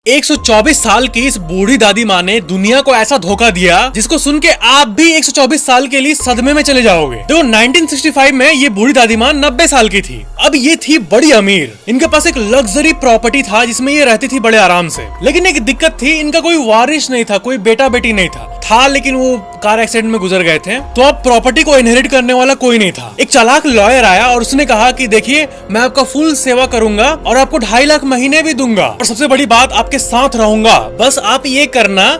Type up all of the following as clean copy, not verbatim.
124 साल की इस बूढ़ी दादी माँ ने दुनिया को ऐसा धोखा दिया जिसको सुन के आप भी 124 साल के लिए सदमे में चले जाओगे। देखो 1965 में ये बूढ़ी दादी माँ 90 साल की थी। अब ये थी बड़ी अमीर, इनके पास एक लग्जरी प्रॉपर्टी था जिसमें ये रहती थी बड़े आराम से। लेकिन एक दिक्कत थी, इनका कोई वारिस नहीं था, कोई बेटा बेटी नहीं था लेकिन वो कार एक्सीडेंट में गुजर गए थे, तो अब प्रॉपर्टी को इनहेरिट करने वाला कोई नहीं था। एक चालाक लॉयर आया और उसने कहा कि देखिए मैं आपका फुल सेवा करूंगा और आपको 2.5 लाख महीने भी दूंगा और सबसे बड़ी बात आपके साथ रहूंगा, बस आप ये करना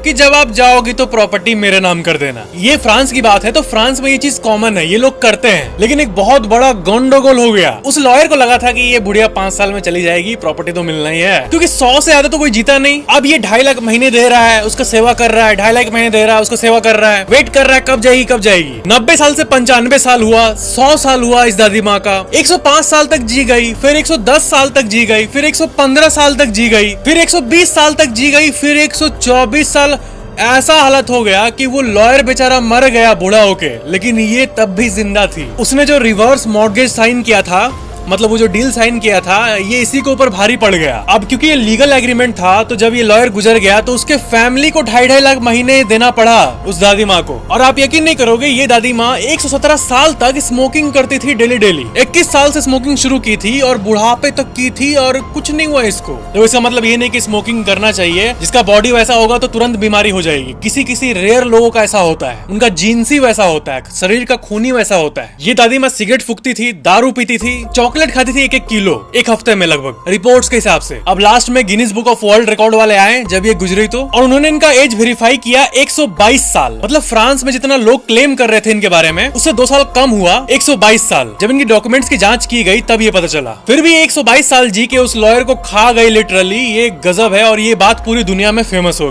कि जब आप जाओगी तो प्रॉपर्टी मेरे नाम कर देना। ये फ्रांस की बात है, तो फ्रांस में ये चीज कॉमन है, ये लोग करते हैं। लेकिन एक बहुत बड़ा गंडगोल हो गया। उस लॉयर को लगा था कि ये बुढ़िया 5 साल में चली जाएगी, प्रॉपर्टी तो मिलना ही है, क्योंकि 100 से ज्यादा तो कोई जीता नहीं। अब ये 2.5 लाख महीने दे रहा है, उसका सेवा कर रहा है, 2.5 लाख महीने दे रहा है, उसका सेवा कर रहा है, वेट कर रहा है कब जाएगी कब जाएगी। 90 साल से 95 साल हुआ, 100 साल हुआ इस दादी माँ का। 105 साल तक जी गई, फिर 110 साल तक जी गई, फिर 115 साल तक जी गई, फिर 120 साल तक जी गई, फिर 124 साल। ऐसा हालत हो गया कि वो लॉयर बेचारा मर गया बूढ़ा होके, लेकिन ये तब भी जिंदा थी। उसने जो रिवर्स मॉर्गेज साइन किया था, मतलब वो जो डील साइन किया था, ये इसी के ऊपर भारी पड़ गया। अब क्योंकि ये लीगल एग्रीमेंट था, तो जब ये लॉयर गुजर गया तो उसके फैमिली को 2.5 लाख महीने देना पड़ा उस दादी माँ को। और आप यकीन नहीं करोगे, ये दादी माँ 117 साल तक स्मोकिंग करती थी डेली डेली। 21 साल से स्मोकिंग शुरू की थी और बुढ़ापे तक की थी और कुछ नहीं हुआ इसको। तो इसका मतलब ये नहीं कि स्मोकिंग करना चाहिए, जिसका बॉडी वैसा होगा तो तुरंत बीमारी हो जाएगी। किसी किसी रेयर लोगों का ऐसा होता है, उनका जीन्स ही वैसा होता है, शरीर का खून ही वैसा होता है। ये दादी माँ सिगरेट फूकती थी, दारू पीती थी, चॉकलेट खाती थी 1-1 किलो एक हफ्ते में लगभग, रिपोर्ट्स के हिसाब से। अब लास्ट में Guinness book of world record वाले आए जब ये गुजरी तो, और उन्होंने इनका एज वेरीफाई किया 122 साल। मतलब फ्रांस में जितना लोग क्लेम कर रहे थे इनके बारे में, उससे 2 साल कम हुआ, 122 साल। जब इनकी डॉक्यूमेंट्स की जांच की गई तब ये पता चला। फिर भी 122 साल जी के उस लॉयर को खा गई लिटरली। ये गजब है और ये बात पूरी दुनिया में फेमस हो गई।